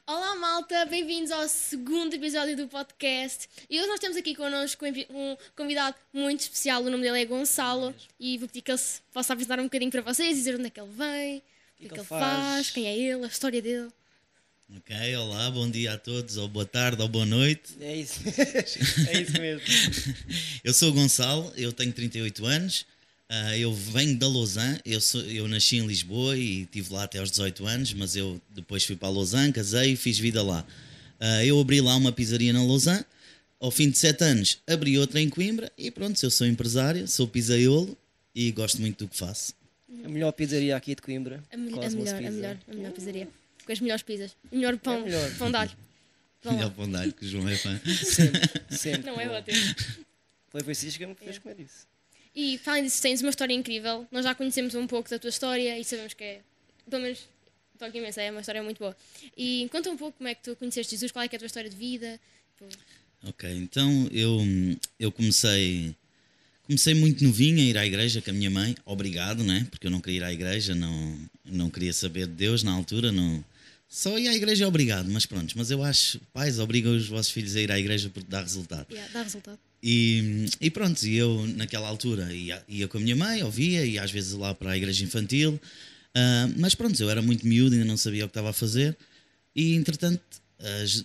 Olá malta, bem-vindos ao segundo episódio do podcast. E hoje nós temos aqui connosco um convidado muito especial. O nome dele é Gonçalo e vou pedir que ele se possa apresentar um bocadinho para vocês, dizer onde é que ele vem, o que é que ele faz, quem é ele, a história dele. Ok, olá, bom dia a todos, ou boa tarde, ou boa noite. É isso, é isso mesmo. Eu sou o Gonçalo, eu tenho 38 anos, eu venho da Lausanne, eu nasci em Lisboa e estive lá até aos 18 anos, mas eu depois fui para Lausanne, casei e fiz vida lá. Eu abri lá uma pizzaria na Lausanne, ao fim de 7 anos abri outra em Coimbra e pronto, eu sou empresário, sou pizzaiolo e gosto muito do que faço. A melhor pizzaria aqui de Coimbra. A melhor pizzaria. Com as melhores pizzas. O melhor pão, melhor. pão de alho. Vão lá. Melhor pão de alho, que o João é fã. Sempre. Não é bom. ótimo. Foi Francisco que me fez comer isso. E para além disso, tens uma história incrível. Nós já conhecemos um pouco da tua história e sabemos que é, pelo menos, estou aqui imensa, é uma história muito boa. E conta um pouco como é que tu conheceste Jesus, qual é que é a tua história de vida. Ok, então eu comecei muito novinho a ir à igreja com a minha mãe, obrigado, né? Porque eu não queria ir à igreja, não queria saber de Deus na altura, não. Só ir à igreja obrigado, mas pronto. Mas eu acho, pais, obrigam os vossos filhos a ir à igreja porque dá resultado. Dá resultado. E pronto, e eu naquela altura ia com a minha mãe, ouvia, e às vezes lá para a igreja infantil, mas pronto, eu era muito miúdo, ainda não sabia o que estava a fazer, e entretanto,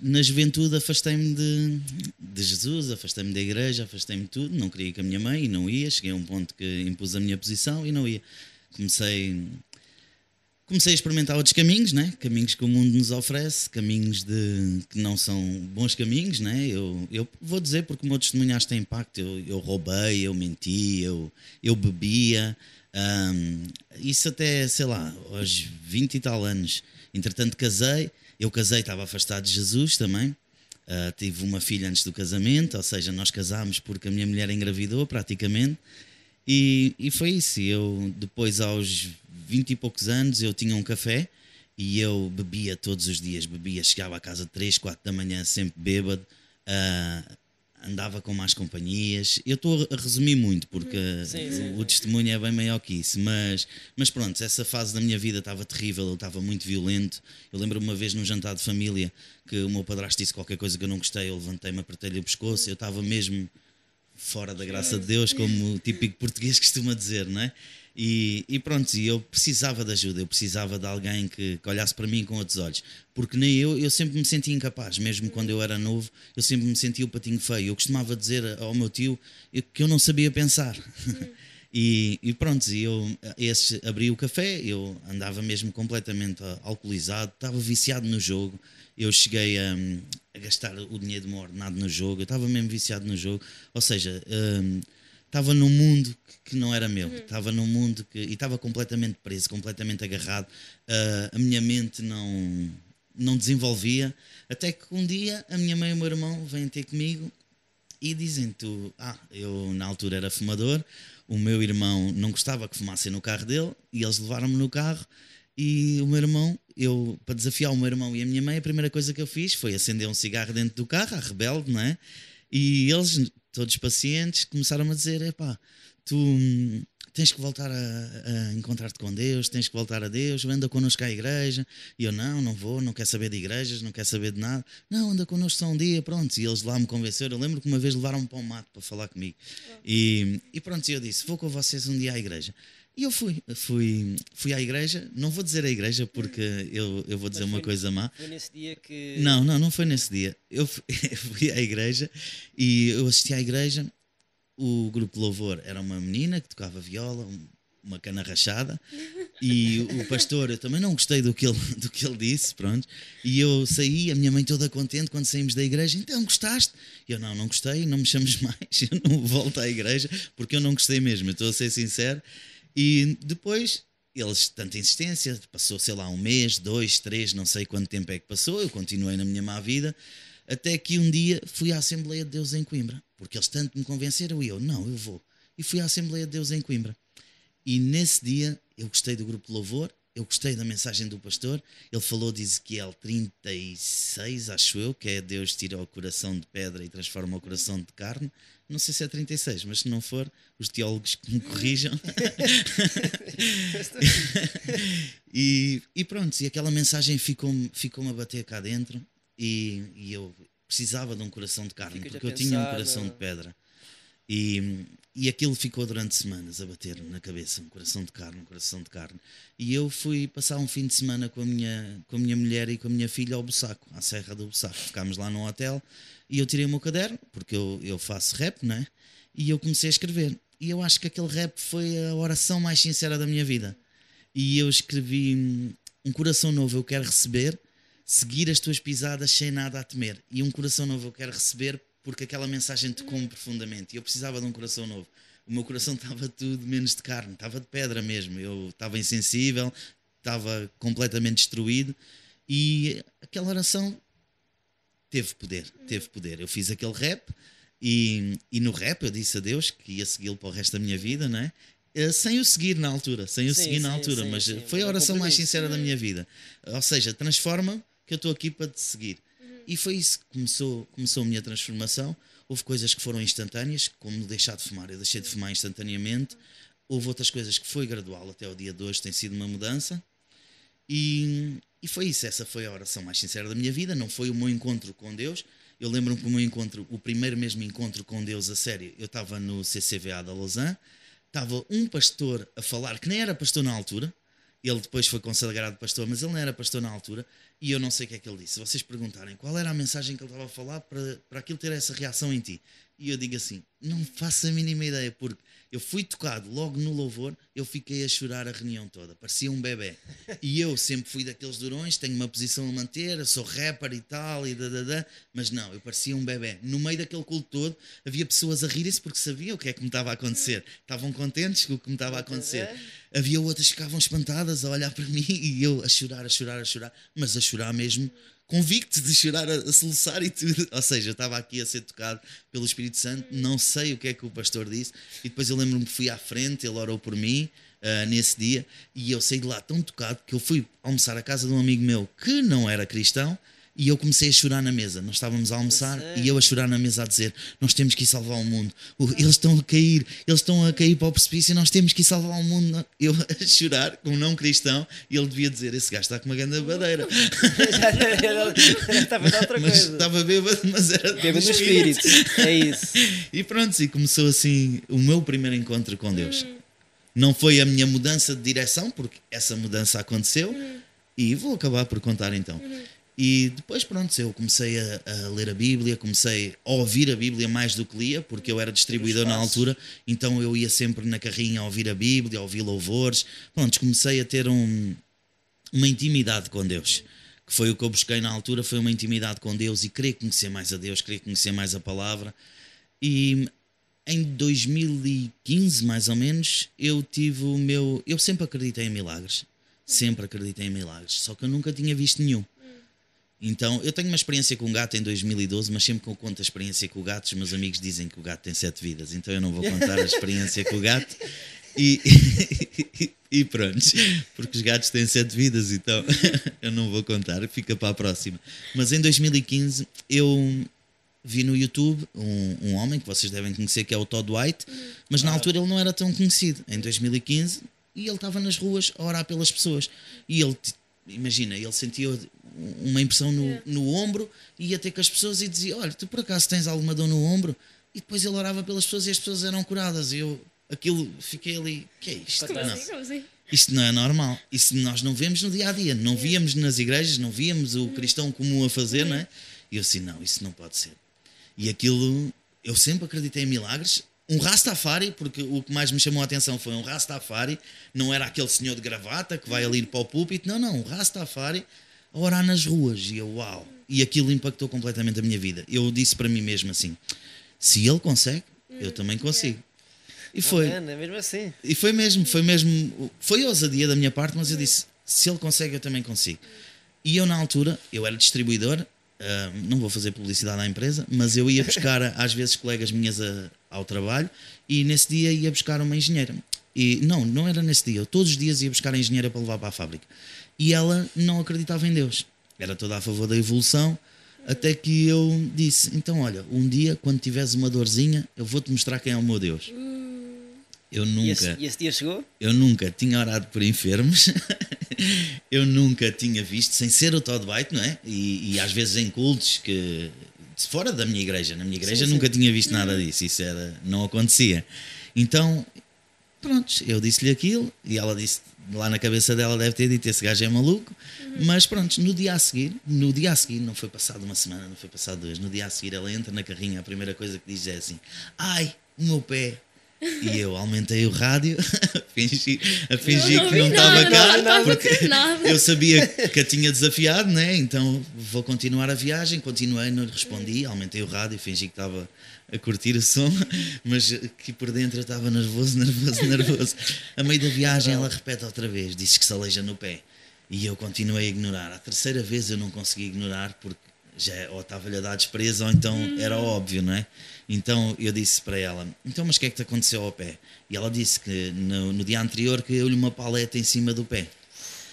na juventude afastei-me de Jesus, afastei-me da igreja, afastei-me de tudo, não queria ir com a minha mãe e não ia, cheguei a um ponto que impus a minha posição e não ia. Comecei a experimentar outros caminhos, né? Caminhos que o mundo nos oferece, caminhos que não são bons caminhos, né? Eu vou dizer porque o meu testemunho acho que tem impacto. Eu roubei, eu menti, eu bebia. Isso até, sei lá, aos 20 e tal anos. Entretanto casei, estava afastado de Jesus também. Tive uma filha antes do casamento, ou seja, nós casámos porque a minha mulher engravidou praticamente. E foi isso. Eu depois aos 20 e poucos anos eu tinha um café e eu bebia todos os dias, chegava a casa 3, 4 da manhã sempre bêbado, andava com más companhias. Eu estou a resumir muito porque o testemunho é bem maior que isso, mas pronto, essa fase da minha vida estava terrível, eu estava muito violento. Eu lembro-me uma vez num jantar de família que o meu padrasto disse qualquer coisa que eu não gostei, eu levantei-me, apertei-lhe o pescoço, eu estava mesmo fora da graça de Deus, como o típico português costuma dizer, não é? E pronto, eu precisava de ajuda, eu precisava de alguém que olhasse para mim com outros olhos, porque nem eu sempre me sentia incapaz, mesmo quando eu era novo, eu sempre me sentia o patinho feio. Eu costumava dizer ao meu tio que eu não sabia pensar. E pronto, abri o café, eu andava mesmo completamente alcoolizado, estava viciado no jogo. Eu cheguei a gastar o dinheiro do meu ordenado no jogo, eu estava mesmo viciado no jogo, ou seja, estava num mundo que não era meu, estava num mundo e estava completamente preso, completamente agarrado. A minha mente não desenvolvia, até que um dia a minha mãe e o meu irmão vêm ter comigo e dizem: eu na altura era fumador, o meu irmão não gostava que fumassem no carro dele e eles levaram-me no carro. E o meu irmão, para desafiar o meu irmão e a minha mãe, a primeira coisa que eu fiz foi acender um cigarro dentro do carro, a rebelde, não é? E eles, todos pacientes, começaram a dizer: epá, tu tens que voltar a encontrar-te com Deus, tens que voltar a Deus, anda connosco à igreja. E eu: não vou, não quero saber de igrejas, não quero saber de nada. Não, anda connosco só um dia, pronto. E eles lá me convenceram. Eu lembro que uma vez levaram-me para um mato para falar comigo. E pronto, eu disse: vou com vocês um dia à igreja. E eu fui à igreja, não vou dizer a igreja porque eu vou dizer uma coisa má. Foi nesse dia que... Não foi nesse dia. Eu fui à igreja e eu assisti à igreja. O grupo de louvor era uma menina que tocava viola, uma cana rachada, e o pastor, eu também não gostei do que ele disse, pronto. E eu saí, a minha mãe toda contente quando saímos da igreja: então gostaste? Eu: não gostei, não me chames mais, eu não volto à igreja porque eu não gostei mesmo, eu estou a ser sincero. E depois, eles, tanta insistência, passou, sei lá, 1 mês, 2, 3, não sei quanto tempo é que passou, eu continuei na minha má vida, até que um dia fui à Assembleia de Deus em Coimbra, porque eles tanto me convenceram e eu: não, eu vou. E fui à Assembleia de Deus em Coimbra. E nesse dia eu gostei do grupo de louvor, eu gostei da mensagem do pastor. Ele falou de Ezequiel 36, acho eu, que é Deus tira o coração de pedra e transforma o coração de carne. Não sei se é 36, mas se não for, os teólogos que me corrijam. E pronto, e aquela mensagem ficou-me a bater cá dentro e eu precisava de um coração de carne, Ficas porque a eu tinha um pensar coração de pedra. E aquilo ficou durante semanas a bater na cabeça, um coração de carne, um coração de carne. E eu fui passar um fim de semana com a minha mulher e com a minha filha ao Bussaco, à Serra do Bussaco. Ficámos lá num hotel e eu tirei o meu caderno, porque eu faço rap, não é? E eu comecei a escrever. E eu acho que aquele rap foi a oração mais sincera da minha vida. E eu escrevi: um coração novo eu quero receber, seguir as tuas pisadas sem nada a temer. E um coração novo eu quero receber porque aquela mensagem tocou-me profundamente e eu precisava de um coração novo. O meu coração estava tudo menos de carne, estava de pedra mesmo. Eu estava insensível, estava completamente destruído e aquela oração teve poder. Eu fiz aquele rap e no rap eu disse a Deus que ia segui-lo para o resto da minha vida, não é? Sem o seguir na altura, mas foi a oração mais sincera da minha vida. Ou seja, transforma-me que eu estou aqui para te seguir. E foi isso que começou a minha transformação. Houve coisas que foram instantâneas, como deixar de fumar. Eu deixei de fumar instantaneamente. Houve outras coisas que foi gradual até o dia de hoje, tem sido uma mudança. E foi isso, essa foi a oração mais sincera da minha vida. Não foi o meu encontro com Deus. Eu lembro-me que o primeiro mesmo encontro com Deus a sério, eu estava no CCVA da Lausanne. Estava um pastor a falar, que nem era pastor na altura. Ele depois foi consagrado pastor, mas ele não era pastor na altura. E eu não sei o que é que ele disse. Se vocês perguntarem qual era a mensagem que ele estava a falar para aquilo ter essa reação em ti. E eu digo assim, não faço a mínima ideia, porque eu fui tocado logo no louvor, eu fiquei a chorar a reunião toda, parecia um bebê. E eu sempre fui daqueles durões, tenho uma posição a manter, eu sou rapper e tal, mas não, eu parecia um bebê. No meio daquele culto todo, havia pessoas a rirem-se porque sabiam o que é que me estava a acontecer. Estavam contentes com o que me estava a acontecer. Havia outras que ficavam espantadas a olhar para mim e eu a chorar, mas a chorar mesmo, convicto de chorar a soluçar e tudo. Ou seja, eu estava aqui a ser tocado pelo Espírito Santo, não sei o que é que o pastor disse, e depois eu lembro-me que fui à frente, ele orou por mim nesse dia, e eu saí de lá tão tocado que eu fui almoçar à casa de um amigo meu que não era cristão, e eu comecei a chorar na mesa. Nós estávamos a almoçar e eu a chorar na mesa a dizer, nós temos que ir salvar o mundo, eles estão a cair para o precipício e nós temos que ir salvar o mundo. Eu a chorar como não cristão, e ele devia dizer, esse gajo está com uma grande badeira. Estava a outra coisa. Estava bêbado, mas era bêbado no espírito. É isso. E pronto, e começou assim o meu primeiro encontro com Deus. Não foi a minha mudança de direção, porque essa mudança aconteceu, e vou acabar por contar então. E depois, pronto, eu comecei a ler a Bíblia, comecei a ouvir a Bíblia mais do que lia, porque eu era distribuidor na altura, então eu ia sempre na carrinha a ouvir a Bíblia, a ouvir louvores. Pronto, comecei a ter uma intimidade com Deus, que foi o que eu busquei na altura, foi uma intimidade com Deus e querer conhecer mais a Deus, querer conhecer mais a palavra. E em 2015, mais ou menos, eu sempre acreditei em milagres, só que eu nunca tinha visto nenhum. Então, eu tenho uma experiência com um gato em 2012, mas sempre que eu conto a experiência com o gato, os meus amigos dizem que o gato tem 7 vidas, então eu não vou contar a experiência com o gato. E pronto, porque os gatos têm 7 vidas, então eu não vou contar, fica para a próxima. Mas em 2015 eu vi no YouTube um homem que vocês devem conhecer, que é o Todd White, mas na altura ele não era tão conhecido. Em 2015, e ele estava nas ruas a orar pelas pessoas, e ele, imagina, ele sentia uma impressão no ombro, e ia ter com as pessoas e dizia, olha, tu por acaso tens alguma dor no ombro? E depois ele orava pelas pessoas e as pessoas eram curadas. E eu fiquei ali, que é isto? Como assim? Isto não é normal. Isso nós não vemos no dia a dia, não víamos nas igrejas, não víamos o cristão comum a fazer, não é? E eu assim, não, isso não pode ser. E aquilo, eu sempre acreditei em milagres. Um Rastafari, porque o que mais me chamou a atenção foi um Rastafari, não era aquele senhor de gravata que vai ali para o púlpito, não, um Rastafari a orar nas ruas. E eu, uau! E aquilo impactou completamente a minha vida. Eu disse para mim mesmo assim, se ele consegue, eu também consigo. E foi. É mesmo assim. E foi ousadia da minha parte, mas eu disse, se ele consegue, eu também consigo. E eu na altura, eu era distribuidor, não vou fazer publicidade à empresa, mas eu ia buscar às vezes colegas minhas ao trabalho, e nesse dia ia buscar uma engenheira. E não era nesse dia. Eu todos os dias ia buscar a engenheira para levar para a fábrica. E ela não acreditava em Deus. Era toda a favor da evolução. Até que eu disse, então olha, um dia quando tiveres uma dorzinha, eu vou-te mostrar quem é o meu Deus. Eu nunca... E esse dia chegou? Eu nunca tinha orado por enfermos. Eu nunca tinha visto, sem ser o Todd White, não é? E às vezes em cultos que... Fora da minha igreja. Na minha igreja Sim, nunca tinha visto nada disso. Isso não acontecia. Então... Pronto, eu disse-lhe aquilo e ela disse, lá na cabeça dela deve ter dito, esse gajo é maluco, mas pronto, no dia a seguir, não foi passado uma semana, não foi passado 2, no dia a seguir ela entra na carrinha, a primeira coisa que diz é assim, ai, o meu pé. E eu aumentei o rádio, a fingir que não estava cá, porque eu sabia que a tinha desafiado, né? Então vou continuar a viagem, continuei, não lhe respondi, aumentei o rádio, fingi que estava a curtir o som, mas aqui por dentro eu estava nervoso. A meio da viagem ela repete outra vez, disse que se aleija no pé. E eu continuei a ignorar. A terceira vez eu não consegui ignorar porque já ou estava-lhe a dar desprezo ou então era óbvio, não é? Então eu disse para ela, então mas o que é que te aconteceu ao pé? E ela disse que no dia anterior caiu-lhe uma paleta em cima do pé.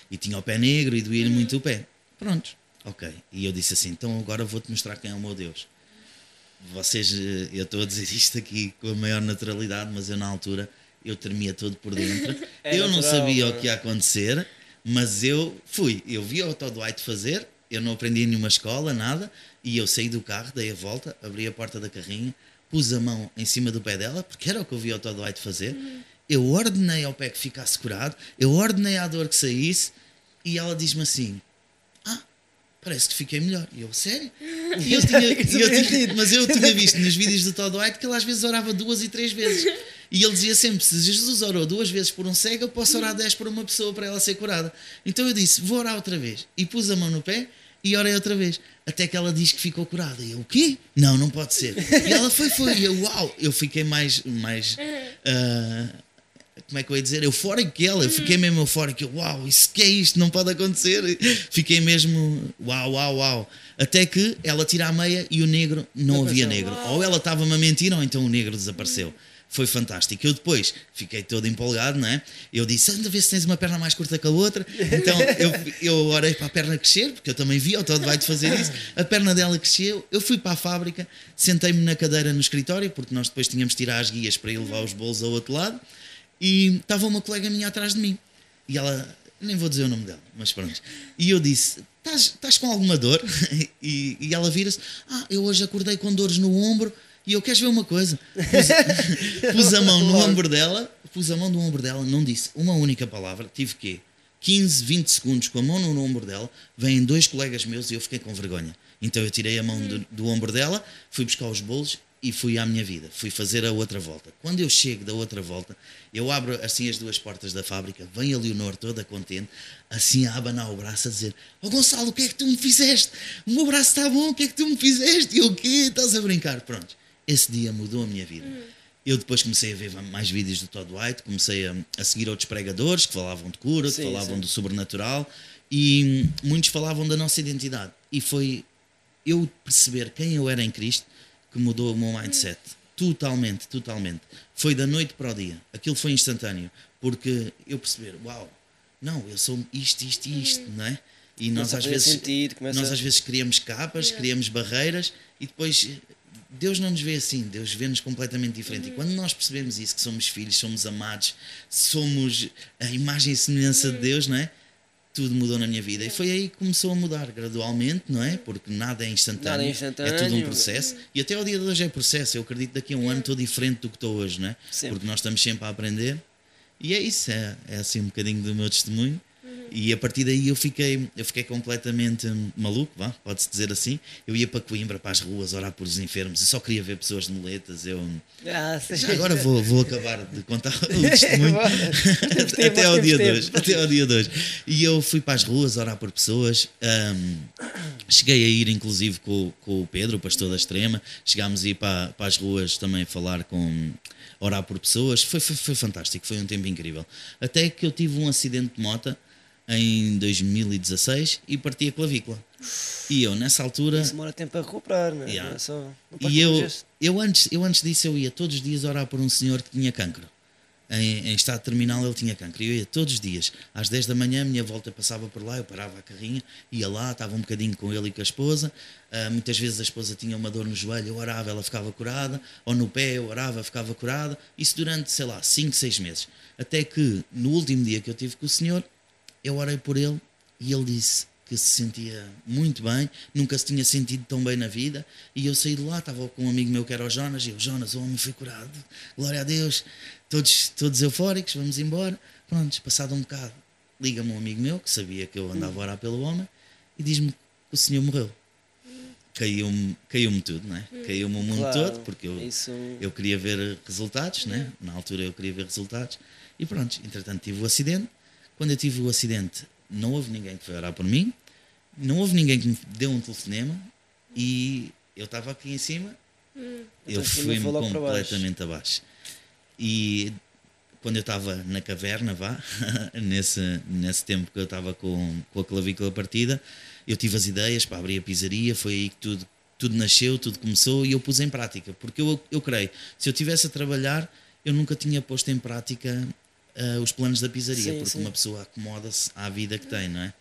E tinha o pé negro e doía-lhe muito o pé. Pronto, ok. E eu disse assim, então agora vou-te mostrar quem é o meu Deus. Eu estou a dizer isto aqui com a maior naturalidade, mas eu na altura, eu tremia todo por dentro. Eu não sabia o que ia acontecer, mas eu fui. Eu vi o Todd White fazer, eu não aprendi em nenhuma escola, nada, e eu saí do carro, dei a volta, abri a porta da carrinha, pus a mão em cima do pé dela, porque era o que eu vi o Todd White fazer. Eu ordenei ao pé que ficasse curado, eu ordenei à dor que saísse, e ela diz-me assim, parece que fiquei melhor. E eu, sério? Mas eu tinha visto nos vídeos do Todd White que ele às vezes orava 2 e 3 vezes. E ele dizia sempre, se Jesus orou 2 vezes por um cego, eu posso orar 10 por uma pessoa para ela ser curada. Então eu disse, vou orar outra vez. E pus a mão no pé e orei outra vez. Até que ela diz que ficou curada. E eu, o quê? Não pode ser. E ela foi. E eu, uau! Eu fiquei mais como é que eu ia dizer? Eufórico que ela. Eu fiquei mesmo eufórico. Uau, isso que é isto? Não pode acontecer. Fiquei mesmo uau. Até que ela tira a meia e o negro não havia negro. Ou ela estava-me a mentir ou então o negro desapareceu. Foi fantástico. Eu depois fiquei todo empolgado, não é? Eu disse, anda a ver se tens uma perna mais curta que a outra. Então eu orei para a perna crescer, porque eu também vi, o Todd vai-te fazer isso. A perna dela cresceu, eu fui para a fábrica, sentei-me na cadeira no escritório, porque nós depois tínhamos de tirar as guias para ir levar os bolos ao outro lado, e estava uma colega minha atrás de mim. E ela, nem vou dizer o nome dela, mas pronto. E eu disse, estás com alguma dor? E ela vira-se, eu hoje acordei com dores no ombro. E eu, queres ver uma coisa? Pus a mão no ombro dela, não disse uma única palavra, tive quê? 15, 20 segundos com a mão no ombro dela, vêm 2 colegas meus e eu fiquei com vergonha. Então eu tirei a mão do ombro dela, fui buscar os bolos e fui à minha vida, fui fazer a outra volta. Quando eu chego da outra volta, eu abro assim as 2 portas da fábrica, vem a Leonor toda contente, assim a abanar o braço a dizer, Gonçalo, o que é que tu me fizeste? O meu braço está bom, o que é que tu me fizeste? E eu, o quê? Estás a brincar? Pronto. Esse dia mudou a minha vida. Eu depois comecei a ver mais vídeos do Todd White, comecei a seguir outros pregadores que falavam de cura, que falavam do sobrenatural, e muitos falavam da nossa identidade. E foi eu perceber quem eu era em Cristo que mudou o meu mindset. Totalmente. Foi da noite para o dia. Aquilo foi instantâneo. Porque eu perceber, eu sou isto, não é? E nós às vezes criamos capas, criamos barreiras e depois... Deus não nos vê assim, Deus vê-nos completamente diferente. E quando nós percebemos isso, que somos filhos, somos amados, somos a imagem e semelhança de Deus, não é? Tudo mudou na minha vida. E foi aí que começou a mudar gradualmente, não é? Porque nada é instantâneo. É tudo um processo. E até ao dia de hoje é processo. Eu acredito que daqui a um ano estou diferente do que estou hoje, não é? Porque nós estamos sempre a aprender. E é isso, é assim um bocadinho do meu testemunho. E a partir daí eu fiquei completamente maluco, pode-se dizer assim. Eu ia para Coimbra, para as ruas, orar por os enfermos. Eu só queria ver pessoas de muletas. Já agora vou acabar de contar o testemunho até ao dia 2. E eu fui para as ruas orar por pessoas. Cheguei a ir inclusive com o Pedro, o pastor da Extrema. Chegámos a ir para as ruas também falar orar por pessoas. Foi fantástico, foi um tempo incrível. Até que eu tive um acidente de moto em 2016 e parti a clavícula. E eu nessa altura... Isso demora tempo a recuperar, não é? Yeah. Não é só... E eu antes disso eu ia todos os dias orar por um senhor que tinha cancro. em estado terminal, ele tinha cancro. Eu ia todos os dias, às 10 da manhã, a minha volta passava por lá, eu parava a carrinha, ia lá, estava um bocadinho com ele e com a esposa. Muitas vezes a esposa tinha uma dor no joelho, eu orava, ela ficava curada, ou no pé, eu orava, ficava curada. Isso durante, sei lá, 5, 6 meses. Até que, no último dia que eu tive com o Senhor, eu orei por ele e ele disse que se sentia muito bem, nunca se tinha sentido tão bem na vida, e eu saí de lá, estava com um amigo meu que era o Jonas, e eu, Jonas, o homem foi curado, glória a Deus, todos eufóricos, vamos embora. Pronto, passado um bocado, liga-me um amigo meu, que sabia que eu andava a orar pelo homem, e diz-me que o Senhor morreu. Caiu-me tudo, não é? Caiu-me o mundo Claro, todo, porque isso... eu queria ver resultados, né? Na altura eu queria ver resultados, e pronto, entretanto tive o acidente. Quando eu tive o acidente, não houve ninguém que foi orar por mim, não houve ninguém que me deu um telefonema, e eu estava aqui em cima, eu fui-me completamente abaixo. E quando eu estava na caverna, nesse tempo que eu estava com a clavícula partida, eu tive as ideias para abrir a pizzaria, foi aí que tudo nasceu, tudo começou, e eu pus em prática, porque eu creio, se eu estivesse a trabalhar, eu nunca tinha posto em prática os planos da pizzaria, porque uma pessoa acomoda-se à vida que tem, não é?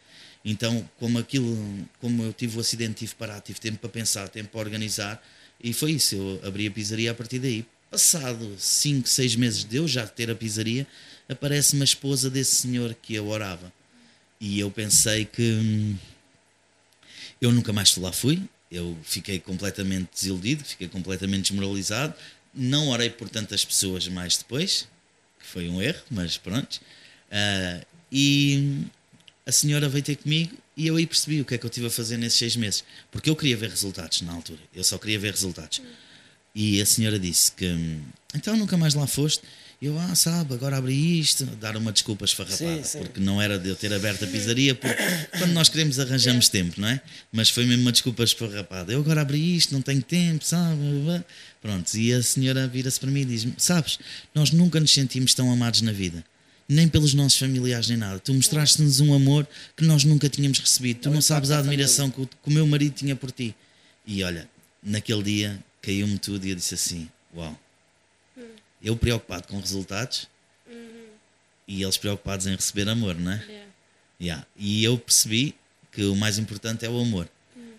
Então, como eu tive o acidente, tive parado, tive tempo para pensar, tempo para organizar, e foi isso, eu abri a pizzaria a partir daí. Passado 5, 6 meses de eu já ter a pizzaria, aparece-me a esposa desse senhor que eu orava. E eu pensei que eu nunca mais lá fui, eu fiquei completamente desiludido, fiquei completamente desmoralizado, não orei por tantas pessoas mais depois, que foi um erro, mas pronto. E a senhora veio ter comigo e eu aí percebi o que é que eu estive a fazer nesses 6 meses, porque eu queria ver resultados na altura, eu só queria ver resultados. E a senhora disse que então nunca mais lá foste. Eu, sabe, agora abri isto, dar uma desculpa esfarrapada, porque não era de eu ter aberto a pizzaria, porque quando nós queremos arranjamos tempo, não é? Mas foi mesmo uma desculpa esfarrapada. Eu agora abri isto, não tenho tempo, sabe? Pronto, e a senhora vira-se para mim e diz-me, sabes, nós nunca nos sentimos tão amados na vida, nem pelos nossos familiares nem nada. Tu mostraste-nos um amor que nós nunca tínhamos recebido. Tu não sabes a admiração que o meu marido tinha por ti. E olha, naquele dia caiu-me tudo e eu disse assim, uau. Eu preocupado com resultados e eles preocupados em receber amor, não é? E eu percebi que o mais importante é o amor.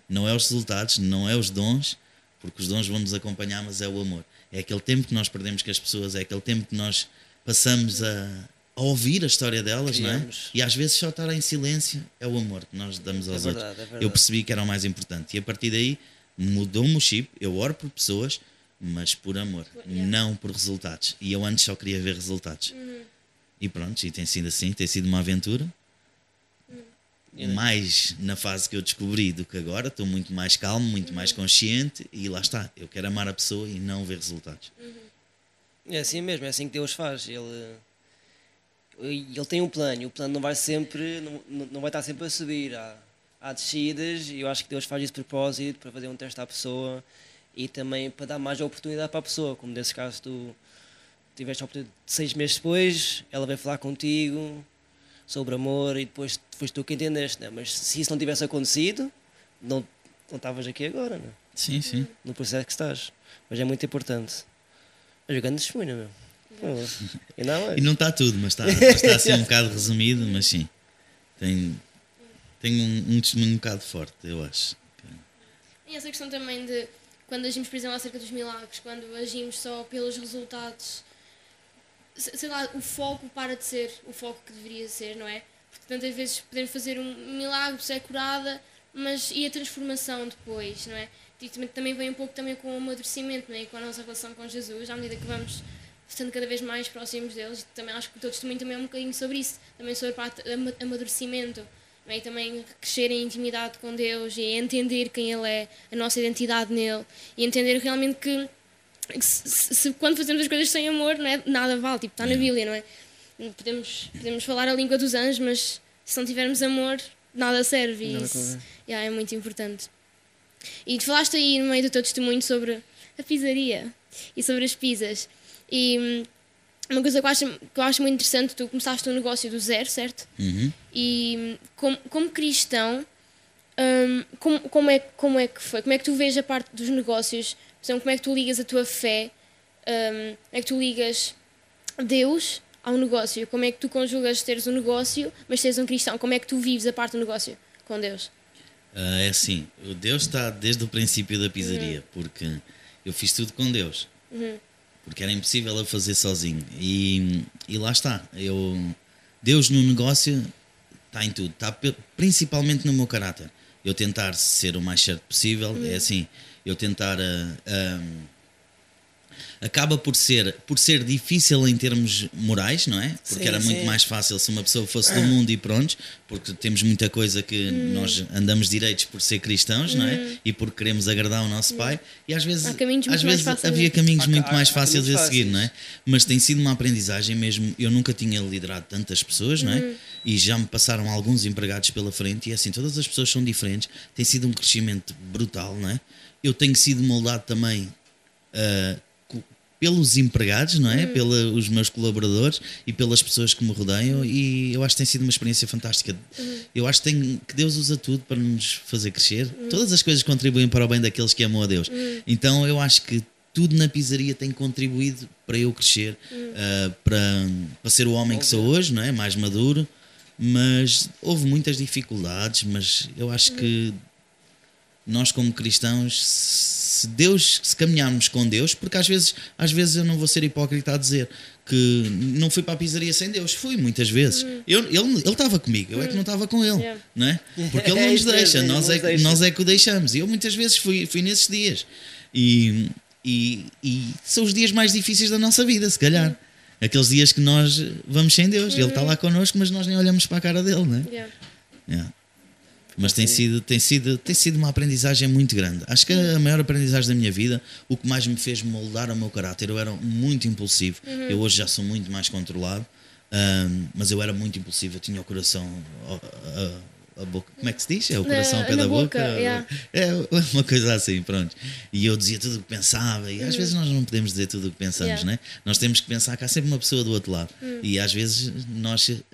Não é os resultados, não é os dons, porque os dons vão nos acompanhar, mas é o amor. É aquele tempo que nós perdemos com as pessoas, é aquele tempo que nós passamos a ouvir a história delas, não é? E às vezes só estar em silêncio é o amor que nós damos aos outros. Eu percebi que era o mais importante. E a partir daí mudou-me o chip, eu oro por pessoas, mas por amor, não por resultados. E eu antes só queria ver resultados. E pronto, e tem sido assim, tem sido uma aventura. Mais na fase que eu descobri do que agora, estou muito mais calmo, muito mais consciente, e lá está, eu quero amar a pessoa e não ver resultados. É assim mesmo, é assim que Deus faz. Ele tem um plano, e o plano não vai sempre, não vai estar sempre a subir. Há descidas, e eu acho que Deus faz isso de propósito, para fazer um teste à pessoa e também para dar mais oportunidade para a pessoa, como nesse caso tu tiveste a oportunidade 6 meses depois, ela veio falar contigo sobre amor e depois foste tu que entendeste, né? Mas se isso não tivesse acontecido, não estavas aqui agora, né? Sim, sim. No processo que estás, mas é muito importante. Mas jogando testemunho, meu. E não está tudo, mas está assim um bocado resumido, mas sim, tem um testemunho um bocado forte, eu acho. E essa questão também de quando agimos, por exemplo, acerca dos milagres, quando agimos só pelos resultados, sei lá, o foco para de ser o foco que deveria ser, não é? Porque tantas vezes podemos fazer um milagre, ser curada, mas e a transformação depois, não é? E também vem um pouco também com o amadurecimento, não é? Com a nossa relação com Jesus, à medida que vamos estando cada vez mais próximos deles. E também acho que o teu testemunho também é um bocadinho sobre isso, também sobre amadurecimento. E também crescer em intimidade com Deus e entender quem Ele é, a nossa identidade nele, e entender realmente que quando fazemos as coisas sem amor, não é, nada vale, tipo, está na Bíblia, não é? Podemos falar a língua dos anjos, mas se não tivermos amor, nada serve, e isso é muito importante. E tu falaste aí no meio do teu testemunho sobre a pizzaria e sobre as pizzas, e uma coisa que eu acho muito interessante, tu começaste um negócio do zero, certo? E como cristão, como é que foi? Como é que tu vês a parte dos negócios? Por exemplo, como é que tu ligas a tua fé? Como é que tu ligas Deus ao negócio? Como é que tu conjugas teres um negócio, mas seres um cristão? Como é que tu vives a parte do negócio com Deus? É assim, o Deus está desde o princípio da pizzaria, porque eu fiz tudo com Deus, porque era impossível eu fazer sozinho, e lá está, Deus no negócio está em tudo, está principalmente no meu caráter, eu tentar ser o mais certo possível, é assim, eu tentar... acaba por ser difícil em termos morais, não é? Porque Sim, era muito sim. mais fácil se uma pessoa fosse do mundo e pronto, porque temos muita coisa que nós andamos direitos por ser cristãos, não é? E porque queremos agradar o nosso Pai, e às vezes, Há caminhos muito mais fáceis. havia caminhos muito Há mais fáceis caminhos a seguir, fáceis. não é? Mas tem sido uma aprendizagem mesmo, eu nunca tinha liderado tantas pessoas, não é? E já me passaram alguns empregados pela frente, e assim, todas as pessoas são diferentes, tem sido um crescimento brutal, não é? Eu tenho sido moldado também pelos empregados, não é? Pelos meus colaboradores e pelas pessoas que me rodeiam, e eu acho que tem sido uma experiência fantástica. Eu acho que Deus usa tudo para nos fazer crescer. Todas as coisas contribuem para o bem daqueles que amam a Deus. Então eu acho que tudo na pizzaria tem contribuído para eu crescer, para ser o homem que sou hoje, não é? Mais maduro, mas houve muitas dificuldades, mas eu acho que nós como cristãos, se caminharmos com Deus, porque às vezes eu não vou ser hipócrita a dizer que não fui para a pizzaria sem Deus, fui muitas vezes. Ele estava comigo, eu é que não estava com ele, Yeah. não é? Porque ele não É nos isso deixa, mesmo, nós é que o deixamos. E eu muitas vezes fui nesses dias, e são os dias mais difíceis da nossa vida, se calhar. Aqueles dias que nós vamos sem Deus, Ele está lá connosco, mas nós nem olhamos para a cara dele, não é? Yeah. Yeah. Mas tem sido uma aprendizagem muito grande. Acho que a maior aprendizagem da minha vida, o que mais me fez moldar o meu caráter, eu era muito impulsivo. Eu hoje já sou muito mais controlado, mas eu era muito impulsivo. Eu tinha o coração, a boca, como é que se diz? É o coração ao pé na da boca. boca, yeah. É uma coisa assim, pronto. E eu dizia tudo o que pensava, e às vezes nós não podemos dizer tudo o que pensamos, Yeah. né? Nós temos que pensar que há sempre uma pessoa do outro lado, e às vezes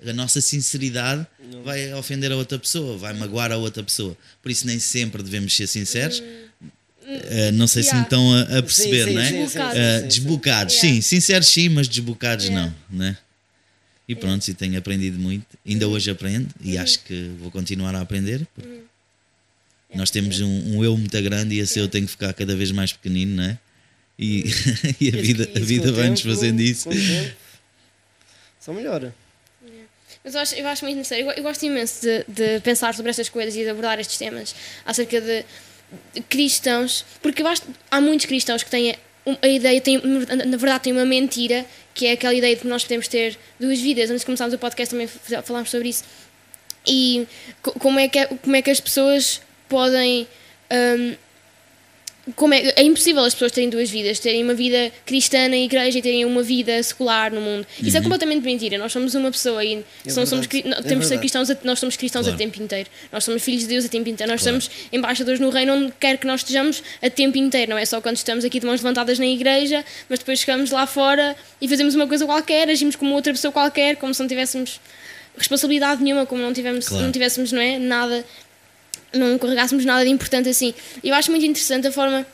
a nossa sinceridade vai ofender a outra pessoa, vai magoar a outra pessoa, por isso nem sempre devemos ser sinceros. Não sei se me Yeah. estão a perceber, Sim, não é? sim, Desbocados. Desbocados, Yeah. sim, sinceros sim, mas desbocados Yeah. não, né? E pronto, e tenho aprendido muito, ainda hoje aprendo, e acho que vou continuar a aprender, porque nós temos um eu muito grande, e esse eu tem que ficar cada vez mais pequenino, não é? E, e a vida Isso, com o vai-nos tempo, fazendo isso. com o tempo, só melhora. Mas eu acho muito necessário. Eu gosto imenso de pensar sobre estas coisas e de abordar estes temas acerca de cristãos, porque eu acho que há muitos cristãos que têm a ideia, na verdade, têm uma mentira, que é aquela ideia de que nós podemos ter duas vidas. Antes de começarmos o podcast também falámos sobre isso. E como é que as pessoas podem. É impossível as pessoas terem duas vidas, terem uma vida cristã na igreja e terem uma vida secular no mundo. Isso é completamente mentira. Nós somos uma pessoa e temos de ser verdade. cristãos, nós somos cristãos Claro. a tempo inteiro. Nós somos filhos de Deus a tempo inteiro. Nós Claro. somos embaixadores no reino onde quer que nós estejamos a tempo inteiro. Não é só quando estamos aqui de mãos levantadas na igreja, mas depois chegamos lá fora e fazemos uma coisa qualquer, agimos como outra pessoa qualquer, como se não tivéssemos responsabilidade nenhuma, como não tivéssemos, não é, nada, não carregássemos nada de importante assim. Eu acho muito interessante a forma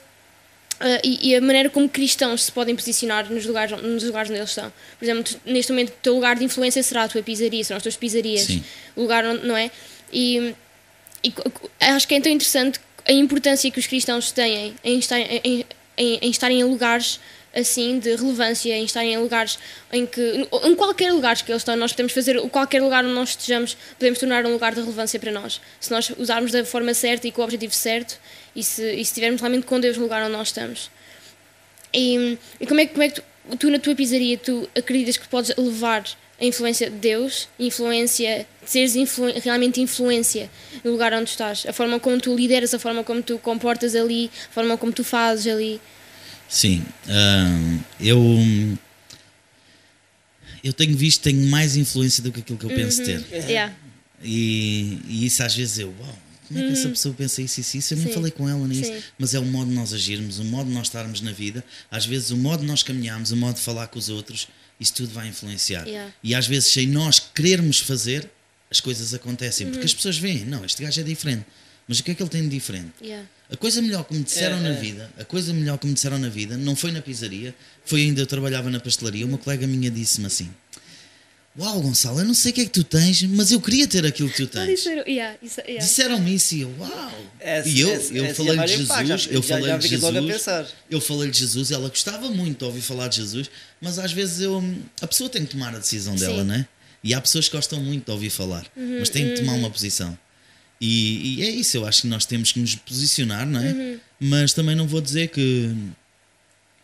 e a maneira como cristãos se podem posicionar nos lugares onde eles estão. Por exemplo, neste momento o teu lugar de influência será a tua pizzaria, serão as tuas pizzarias, Sim. o lugar onde, não é? E acho que é tão interessante a importância que os cristãos têm em estarem em lugares assim de relevância, em estarem em lugares em qualquer lugar que eles estão, nós podemos fazer, qualquer lugar onde nós estejamos, podemos tornar um lugar de relevância para nós, se nós usarmos da forma certa e com o objetivo certo, e se estivermos realmente com Deus no lugar onde nós estamos. E como é que tu na tua pizzaria, tu acreditas que podes levar a influência de Deus, seres realmente influência no lugar onde estás, a forma como tu lideras, a forma como tu comportas ali, a forma como tu fazes ali? Sim, eu tenho mais influência do que aquilo que eu penso ter. Yeah. E isso às vezes uau, como é que essa pessoa pensa isso? Eu nem Sim. falei com ela nisso. Sim. Mas é o modo de nós agirmos, o modo de nós estarmos na vida, às vezes o modo de nós caminharmos, o modo de falar com os outros, isso tudo vai influenciar. Yeah. E às vezes, sem nós querermos fazer, as coisas acontecem, porque as pessoas veem, não, este gajo é diferente. Mas o que é que ele tem de diferente? Yeah. A coisa melhor que me disseram na vida, a coisa melhor que me disseram na vida, não foi na pizzaria, foi ainda eu trabalhava na pastelaria. Uma colega minha disse-me assim: uau, Gonçalo, eu não sei o que é que tu tens, mas eu queria ter aquilo que tu tens. Disseram-me isso e eu, uau! E eu falei de Jesus, eu falei de Jesus, ela gostava muito de ouvir falar de Jesus, mas às vezes a pessoa tem que tomar a decisão dela, não é? E há pessoas que gostam muito de ouvir falar, mas têm que tomar uma posição. E é isso, eu acho que nós temos que nos posicionar, não é? Mas também não vou dizer que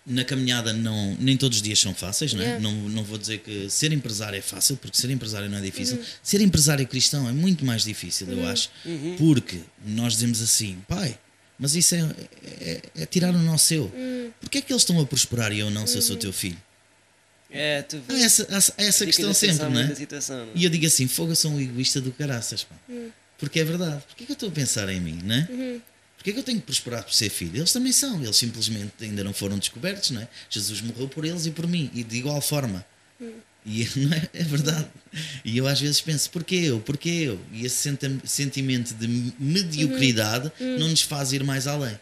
na caminhada nem todos os dias são fáceis, não é? Não vou dizer que ser empresário é fácil, porque ser empresário não é difícil. Ser empresário cristão é muito mais difícil, eu acho, porque nós dizemos assim: pai, mas isso é tirar o nosso eu. Porquê é que eles estão a prosperar e eu não, se eu sou teu filho? Há essa questão sempre, não é? E eu digo assim: fogo, eu sou um egoísta do caraças, pá. Porque é verdade. Porquê é que eu estou a pensar em mim, não é? Porquê é que eu tenho que prosperar por ser filho? Eles também são, eles simplesmente ainda não foram descobertos, não é? Jesus morreu por eles e por mim, e de igual forma. E não é verdade. E eu às vezes penso: porquê eu? Porquê eu? E esse sentimento de mediocridade não nos faz ir mais além.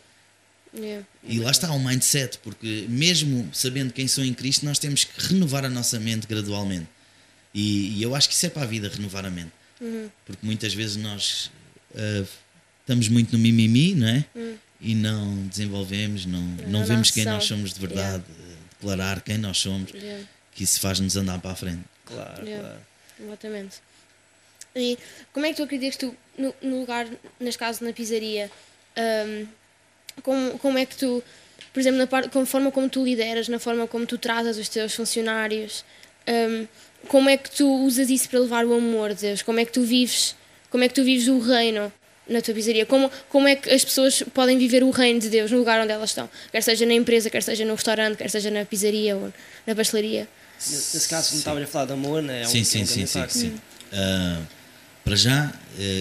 E lá está o mindset, porque mesmo sabendo quem sou em Cristo, nós temos que renovar a nossa mente gradualmente. E eu acho que isso é para a vida, renovar a mente. Porque muitas vezes nós estamos muito no mimimi, não é? E não desenvolvemos, não vemos quem nós somos de verdade, declarar quem nós somos, que isso faz-nos andar para a frente. Claro. Exatamente. E como é que tu acreditas que tu, no lugar, neste caso na pizzaria, como é que tu, por exemplo, na forma como tu lideras, na forma como tu tratas os teus funcionários, como é que tu usas isso para levar o amor de Deus? Como é que tu vives o reino na tua pizzaria? Como é que as pessoas podem viver o reino de Deus no lugar onde elas estão? Quer seja na empresa, quer seja no restaurante, quer seja na pizzaria ou na pastelaria. Nesse caso, não estava a falar de amor, não é? Sim. Para já,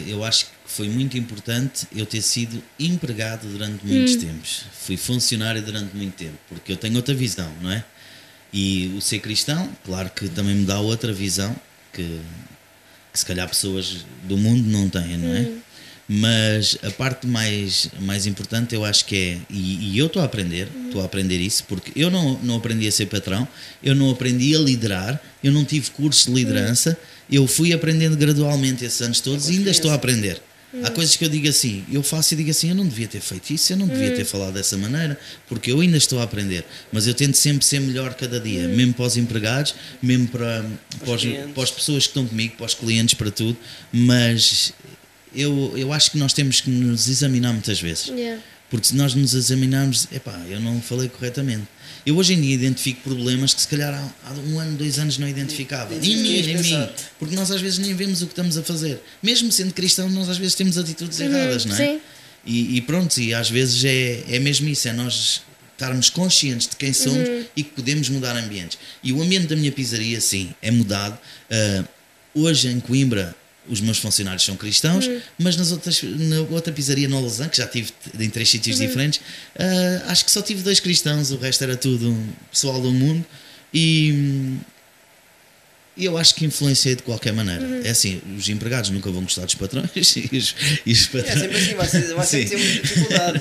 eu acho que foi muito importante eu ter sido empregado durante muitos tempos. Fui funcionário durante muito tempo, porque eu tenho outra visão, não é? E o ser cristão, claro que também me dá outra visão que se calhar pessoas do mundo não têm, não é? Mas a parte mais importante eu acho que é, e eu estou a aprender isso, porque eu não aprendi a ser patrão, eu não aprendi a liderar, eu não tive cursos de liderança, eu fui aprendendo gradualmente esses anos todos e ainda estou a aprender. Há coisas que eu digo assim, eu faço e digo assim: eu não devia ter feito isso, eu não devia ter falado dessa maneira, porque eu ainda estou a aprender. Mas eu tento sempre ser melhor cada dia, mesmo para os empregados, mesmo para as pessoas que estão comigo, para os clientes, para tudo. Mas eu acho que nós temos que nos examinar muitas vezes. Porque se nós nos examinarmos, eu não falei corretamente. Eu hoje em dia identifico problemas que se calhar há 1 ano, 2 anos não identificava. Em mim. Porque nós às vezes nem vemos o que estamos a fazer. Mesmo sendo cristãos, nós às vezes temos atitudes erradas, não é? Sim. E pronto, e às vezes é mesmo isso, é nós estarmos conscientes de quem somos e que podemos mudar ambientes. E o ambiente da minha pizzaria, sim, é mudado. Hoje em Coimbra, os meus funcionários são cristãos, mas na outra pizzaria no Lausanne, que já tive em 3 sítios diferentes, acho que só tive 2 cristãos, o resto era tudo pessoal do mundo, e eu acho que influenciei de qualquer maneira. É assim, os empregados nunca vão gostar dos patrões e os patrões... É sempre assim, vai sempre ter muita dificuldade.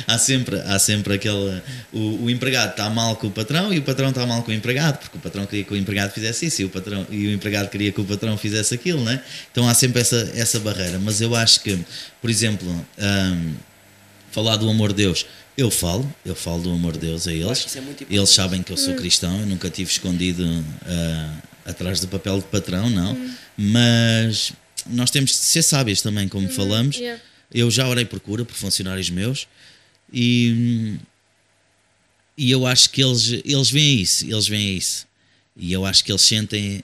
Há sempre aquele... O empregado está mal com o patrão e o patrão está mal com o empregado, porque o patrão queria que o empregado fizesse isso e o empregado queria que o patrão fizesse aquilo, não é? Então há sempre essa barreira. Mas eu acho que, por exemplo, falar do amor de Deus... Eu falo do amor de Deus a eles. Eles sabem que eu sou cristão, eu nunca tive escondido atrás do papel de patrão, não. Mas nós temos de ser sábios também, como falamos. Eu já orei por cura por funcionários meus e eu acho que eles veem isso. E eu acho que eles sentem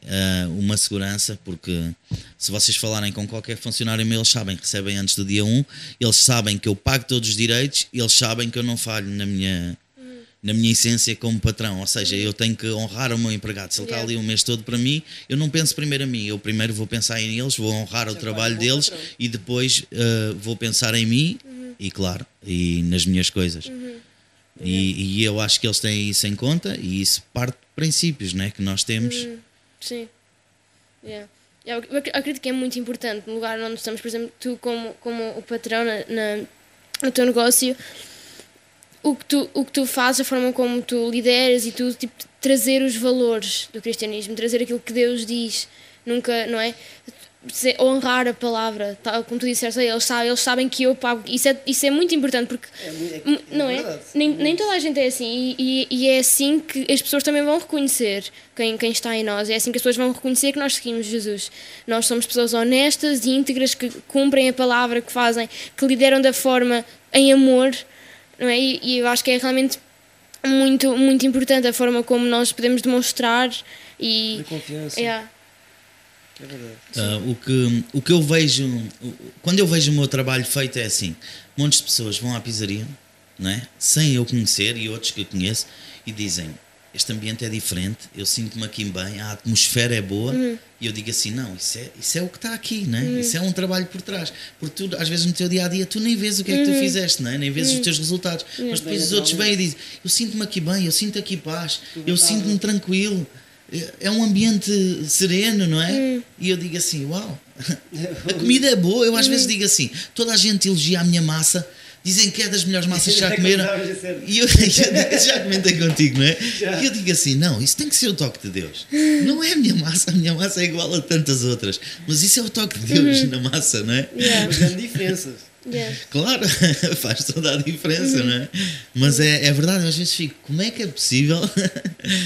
uma segurança, porque se vocês falarem com qualquer funcionário meu, eles sabem que recebem antes do dia 1, eles sabem que eu pago todos os direitos, eles sabem que eu não falho na minha essência como patrão, ou seja, eu tenho que honrar o meu empregado. Se ele está ali o mês todo para mim, eu não penso primeiro a mim, eu primeiro vou pensar em eles, vou honrar o trabalho deles e depois vou pensar em mim e claro, e nas minhas coisas. E eu acho que eles têm isso em conta e isso parte de princípios, né, que nós temos. Sim. Eu acredito que é muito importante no lugar onde estamos, por exemplo, tu como o patrão no teu negócio, o que tu fazes, a forma como tu lideras e tudo, tipo, trazer os valores do cristianismo, trazer aquilo que Deus diz, nunca, não é? Honrar a palavra, tal como tu disseste, eles sabem que eu pago. Isso é muito importante, porque não é? Nem toda a gente é assim, e é assim que as pessoas também vão reconhecer quem está em nós. É assim que as pessoas vão reconhecer que nós seguimos Jesus. Nós somos pessoas honestas e íntegras, que cumprem a palavra, que fazem, que lideram da forma em amor, não é? E eu acho que é realmente muito, muito importante a forma como nós podemos demonstrar e a confiança. É verdade. O que eu vejo, quando eu vejo o meu trabalho feito, é assim: montes de pessoas vão à pizzaria, não é? Sem eu conhecer, e outros que eu conheço, e dizem: este ambiente é diferente, eu sinto-me aqui bem, a atmosfera é boa, e eu digo assim: não, isso é o que está aqui, não é? Isso é um trabalho por trás, porque tu, às vezes no teu dia-a-dia, tu nem vês o que é que tu fizeste, não é? Nem vês os teus resultados, mas depois os outros vêm e dizem: eu sinto-me aqui bem, eu sinto aqui paz, eu sinto-me tranquilo. É um ambiente sereno, não é? E eu digo assim: uau, a comida é boa. Eu às vezes digo assim: toda a gente elogia a minha massa, dizem que é das melhores massas que já comeram, e eu já comentei contigo, não é? E eu digo assim: não, isso tem que ser o toque de Deus. Não é a minha massa é igual a tantas outras, mas isso é o toque de Deus na massa, não é? Mas grande diferença. Claro, faz toda a diferença, não é? Mas é verdade, às vezes fico: como é que é possível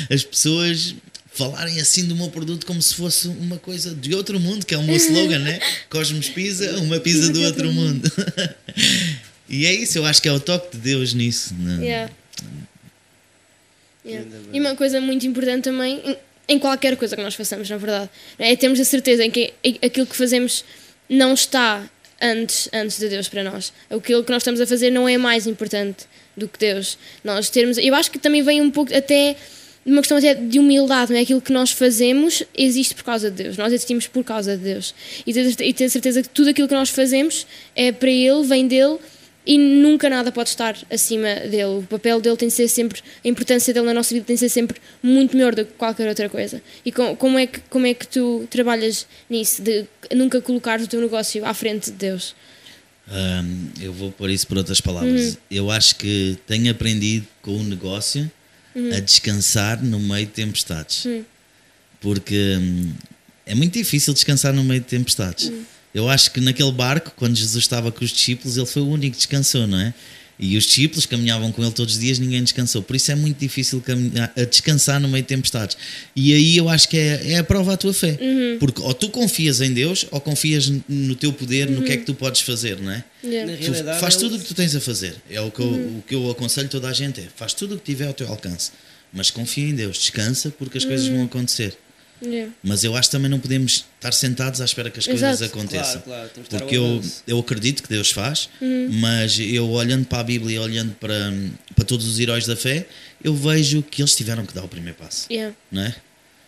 as pessoas falarem assim do meu produto como se fosse uma coisa de outro mundo, que é o meu slogan, né? Cosmos Pizza, uma pizza do outro mundo. E é isso, eu acho que é o toque de Deus nisso. E uma coisa muito importante também, em qualquer coisa que nós façamos, na verdade, é termos a certeza em que aquilo que fazemos não está antes de Deus para nós. Aquilo que nós estamos a fazer não é mais importante do que Deus. Eu acho que também vem um pouco até uma questão até de humildade, não é? Aquilo que nós fazemos existe por causa de Deus, nós existimos por causa de Deus, e ter certeza que tudo aquilo que nós fazemos é para Ele, vem dEle, e nunca nada pode estar acima dEle. O papel dEle tem de ser sempre, a importância dEle na nossa vida tem de ser sempre muito maior do que qualquer outra coisa. E como é que tu trabalhas nisso, de nunca colocar o teu negócio à frente de Deus? Eu vou pôr isso por outras palavras. Eu acho que tenho aprendido com o negócio a descansar no meio de tempestades, porque é muito difícil descansar no meio de tempestades. Eu acho que naquele barco, quando Jesus estava com os discípulos, ele foi o único que descansou, não é? E os discípulos caminhavam com ele todos os dias, ninguém descansou. Por isso é muito difícil descansar no meio de tempestades. E aí eu acho que é a prova à tua fé. Porque ou tu confias em Deus, ou confias no teu poder, no que é que tu podes fazer, não é? Tu faz tudo o que tu tens a fazer. É o que eu aconselho toda a gente: faz tudo o que tiver ao teu alcance, mas confia em Deus, descansa, porque as coisas vão acontecer. Mas eu acho que também não podemos estar sentados à espera que as coisas aconteçam. Claro, porque eu acredito que Deus faz, mas eu, olhando para a Bíblia e olhando para todos os heróis da fé, eu vejo que eles tiveram que dar o primeiro passo, não é?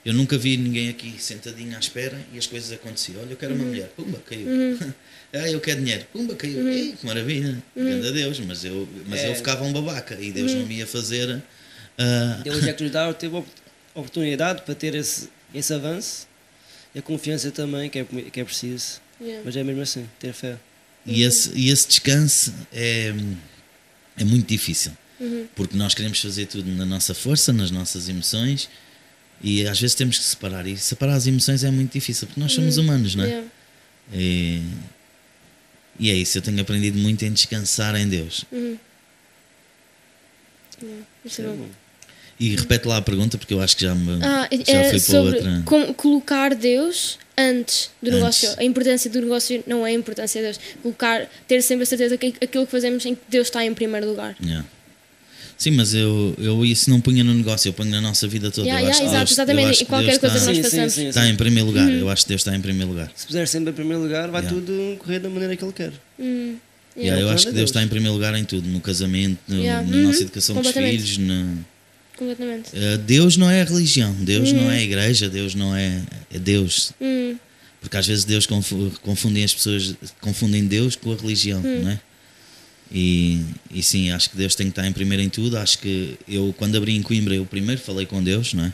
Eu nunca vi ninguém aqui sentadinho à espera e as coisas aconteciam. Olha, eu quero uma mulher, pumba, caiu. Eu quero dinheiro, pumba, caiu. Ei, que maravilha, grande a Deus. Mas eu ficava um babaca e Deus não me ia fazer. Deus já que nos dá, teve a oportunidade para ter esse avanço, e a confiança também, que é preciso. Mas é mesmo assim, ter fé. E esse descanso é muito difícil, porque nós queremos fazer tudo na nossa força, nas nossas emoções, e às vezes temos que separar, e separar as emoções é muito difícil, porque nós somos humanos, não é? E é isso, eu tenho aprendido muito em descansar em Deus. Isso é bom. E repete lá a pergunta, porque eu acho que já foi para outra. Como colocar Deus antes do negócio. A importância do negócio não é a importância de Deus. Ter sempre a certeza que aquilo que fazemos em que Deus está em primeiro lugar. Sim, mas eu isso não punha no negócio, eu ponho na nossa vida toda. Exatamente, e qualquer coisa que nós façamos. Está em primeiro lugar, eu acho que Deus está em primeiro lugar. Se puser sempre em primeiro lugar, vai tudo correr da maneira que Ele quer. Eu acho que Deus está em primeiro lugar em tudo, no casamento, na nossa educação dos filhos. Completamente. Deus não é a religião, Deus não é a igreja, Deus não é Deus. Porque às vezes Deus as pessoas confundem Deus com a religião, não é? E sim, acho que Deus tem que estar em primeiro em tudo. Acho que eu, quando abri em Coimbra, eu primeiro falei com Deus, não é?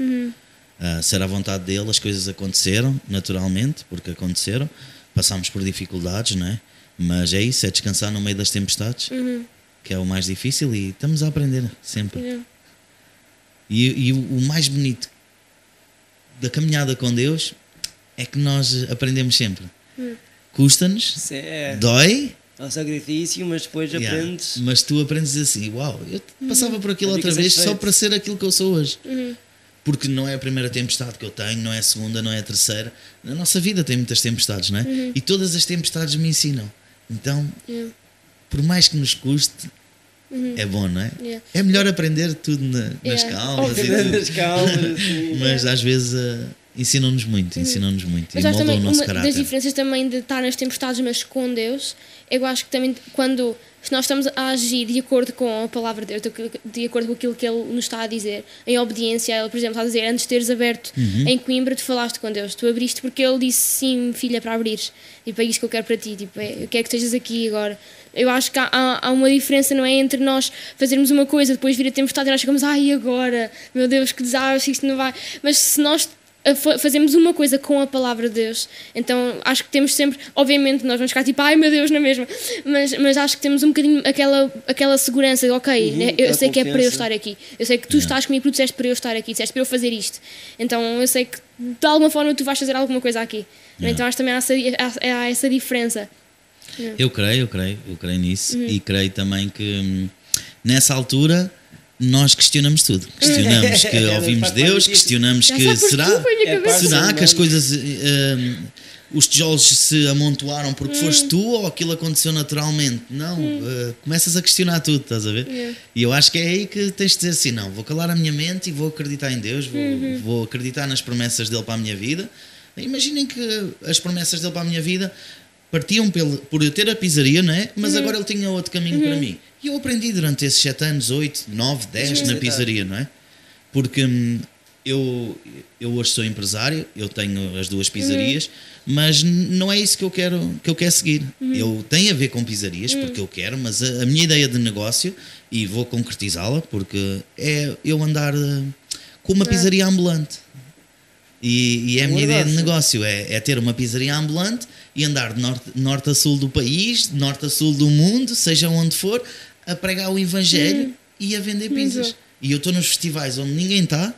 Se era a vontade dele, as coisas aconteceram naturalmente, porque aconteceram. Passámos por dificuldades, não é? Mas é isso, é descansar no meio das tempestades, que é o mais difícil, e estamos a aprender sempre. E o mais bonito da caminhada com Deus é que nós aprendemos sempre. Custa-nos, dói. É um sacrifício, mas depois aprendes. Mas tu aprendes assim, uau, eu passava por aquilo outra vez só para ser aquilo que eu sou hoje. Porque não é a primeira tempestade que eu tenho, não é a segunda, não é a terceira. Na nossa vida tem muitas tempestades, não é? E todas as tempestades me ensinam. Então, por mais que nos custe, é bom, não é? É melhor aprender tudo nas calmas. Nas calmas. Mas às vezes ensinam-nos muito, Mas e acho moldam também o nosso uma caráter. das diferenças também de estar nas tempestades, mas com Deus, eu acho que também quando se nós estamos a agir de acordo com a palavra de Deus, de acordo com aquilo que Ele nos está a dizer, em obediência a Ele, por exemplo, está a dizer, antes de teres aberto em Coimbra, tu falaste com Deus, tu abriste porque Ele disse sim, filha, para abrir. Tipo, é isso que eu quero para ti, tipo, eu quero que estejas aqui agora. Eu acho que há uma diferença, não é? Entre nós fazermos uma coisa, depois vir a tempestade e nós ficamos, ai, agora, meu Deus, que desastre, isto não vai. Mas se nós fazemos uma coisa com a palavra de Deus, então acho que temos sempre, obviamente nós vamos ficar tipo, ai meu Deus, não é mesmo, mas acho que temos um bocadinho aquela segurança de, ok, eu sei que é para eu estar aqui, eu sei que tu estás comigo, tu disseste para eu estar aqui, disseste para eu fazer isto, então eu sei que de alguma forma tu vais fazer alguma coisa aqui. Então acho que também há essa diferença. Eu creio nisso, e creio também que nessa altura nós questionamos tudo. Questionamos que ouvimos Deus, questionamos que será que as coisas, os tijolos se amontoaram porque foste tu, ou aquilo aconteceu naturalmente? Não, começas a questionar tudo, estás a ver? E eu acho que é aí que tens de dizer assim, não, vou calar a minha mente e vou acreditar em Deus, vou acreditar nas promessas dele para a minha vida. Imaginem que as promessas dele para a minha vida partiam por eu ter a pizzaria, não é? Mas agora ele tinha outro caminho para mim. E eu aprendi durante esses 7 anos, 8, 9, 10 na pizzaria, não é? Porque eu hoje sou empresário, eu tenho as 2 pizzarias, mas não é isso que eu quero seguir. Eu tenho a ver com pizzarias, porque eu quero, mas a minha ideia de negócio, e vou concretizá-la, porque é eu andar com uma pizzaria ambulante. E é a minha ideia de negócio, é ter uma pizzaria ambulante e andar de norte a sul do país, de norte a sul do mundo, seja onde for, a pregar o Evangelho e a vender pizzas. E eu estou nos festivais onde ninguém está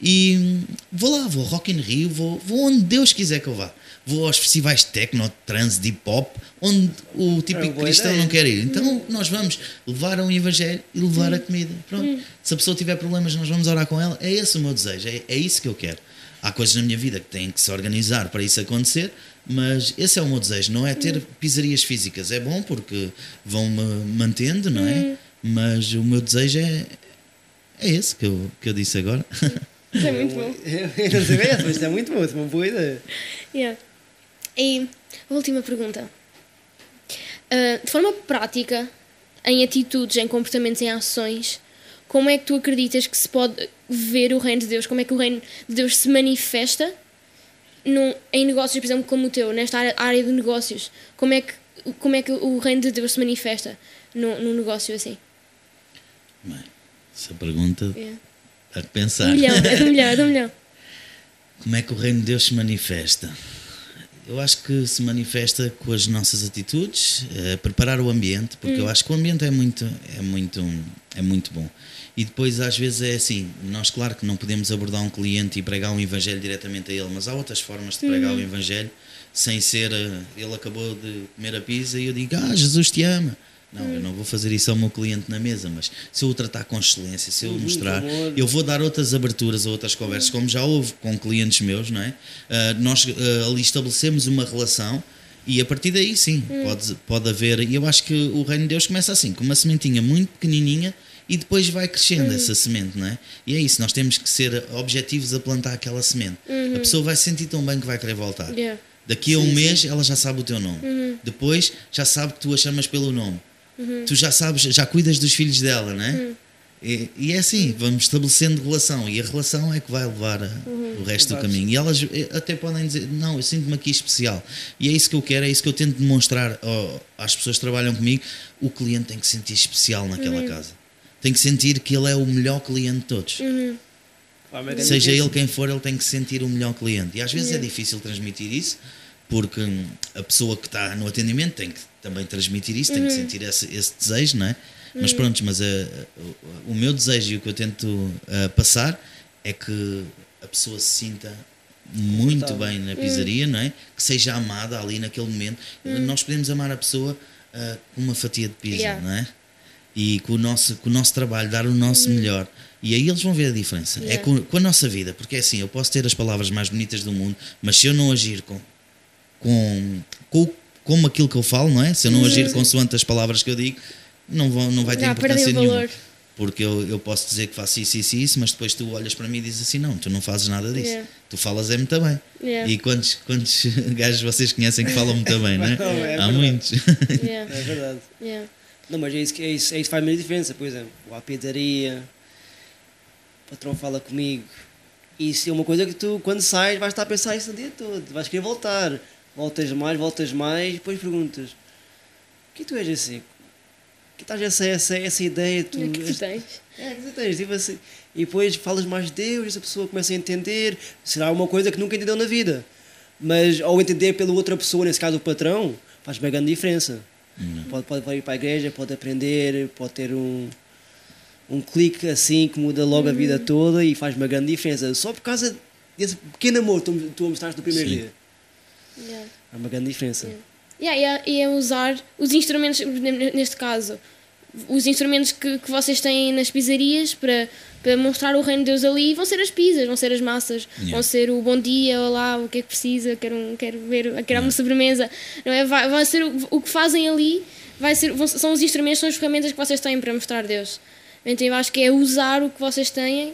e vou lá, vou ao Rock in Rio, vou onde Deus quiser que eu vá. Vou aos festivais de techno, trance, de hip hop, onde o típico cristão não quer ir. Então nós vamos levar um Evangelho e levar a comida. Pronto. Se a pessoa tiver problemas, nós vamos orar com ela. É esse o meu desejo, é isso que eu quero. Há coisas na minha vida que têm que se organizar para isso acontecer, mas esse é o meu desejo, não é ter pizzarias físicas. É bom porque vão-me mantendo, não é? Mas o meu desejo é esse que eu disse agora. Isso é muito bom. Eu não sabia, mas é muito bom, é uma boa ideia. E a última pergunta. De forma prática, em atitudes, em comportamentos, em ações, como é que tu acreditas que se pode ver o reino de Deus? Como é que o reino de Deus se manifesta em negócios, por exemplo, como o teu, nesta área de negócios? Como é que o reino de Deus se manifesta num negócio assim? Bem, essa pergunta há que pensar. É do milhão. Como é que o reino de Deus se manifesta? Eu acho que se manifesta com as nossas atitudes, preparar o ambiente, porque eu acho que o ambiente é muito bom. E depois às vezes é assim, nós claro que não podemos abordar um cliente e pregar um evangelho diretamente a ele, mas há outras formas de pregar o evangelho, sem ser, ele acabou de comer a pizza e eu digo, Jesus te ama. Não, eu não vou fazer isso ao meu cliente na mesa, mas se eu o tratar com excelência, se eu o mostrar, eu vou dar outras aberturas a outras conversas, como já houve com clientes meus, não é? Nós ali estabelecemos uma relação e a partir daí sim, pode haver, e eu acho que o reino de Deus começa assim, com uma sementinha muito pequenininha e depois vai crescendo essa semente, não é? E é isso, nós temos que ser objetivos a plantar aquela semente. A pessoa vai se sentir tão bem que vai querer voltar. Daqui a um mês ela já sabe o teu nome. Depois já sabe que tu a chamas pelo nome. Tu já sabes, já cuidas dos filhos dela, não é? E é assim, vamos estabelecendo relação e a relação é que vai levar o resto do caminho. E elas até podem dizer, não, eu sinto-me aqui especial. E é isso que eu quero, é isso que eu tento demonstrar às pessoas que trabalham comigo. O cliente tem que se sentir especial naquela casa. Tem que sentir que ele é o melhor cliente de todos. Faz uma grande seja diferença. ele quem for, ele tem que sentir o melhor cliente. E às vezes é difícil transmitir isso, porque a pessoa que está no atendimento tem que também transmitir isso, tem que sentir esse desejo, não é? Mas pronto, mas o meu desejo e o que eu tento passar é que a pessoa se sinta muito bem na pizzaria, não é? Que seja amada ali naquele momento. Nós podemos amar a pessoa com uma fatia de pizza, não é? E com o nosso trabalho, dar o nosso melhor. E aí eles vão ver a diferença. É com a nossa vida, porque é assim, eu posso ter as palavras mais bonitas do mundo, mas se eu não agir como aquilo que eu falo, não é? Se eu não agir consoante as palavras que eu digo, não vai ter importância nenhuma. Porque eu posso dizer que faço isso, mas depois tu olhas para mim e dizes assim, não, tu não fazes nada disso. Tu falas muito bem. E quantos gajos vocês conhecem que falam muito bem, não é? Há muitos. É verdade. Não, mas é isso que faz a minha diferença. Por exemplo, vou à pizzaria, o patrão fala comigo. Isso é uma coisa que tu, quando sais, vais estar a pensar isso o dia todo. Vais querer voltar. Voltas mais, depois perguntas: o que tu és assim? Que estás essa ideia? Que tu tens? Que tu tens, tipo assim. E depois falas mais de Deus, essa pessoa começa a entender. Será uma coisa que nunca entendeu na vida. Mas ao entender pela outra pessoa, nesse caso o patrão, faz uma grande diferença. Pode ir para a igreja, pode aprender, pode ter um clique assim que muda logo a vida toda e faz uma grande diferença. Só por causa desse pequeno amor que tu mostraste no primeiro dia. É uma grande diferença. E é usar os instrumentos, neste caso, os instrumentos que vocês têm nas pizzarias para mostrar o reino de Deus ali, vão ser as pizzas, vão ser as massas, vão ser o bom dia, olá, o que é que precisa, quero uma sobremesa, não é? Vai ser o que fazem ali, são os instrumentos, são as ferramentas que vocês têm para mostrar Deus. Então eu acho que é usar o que vocês têm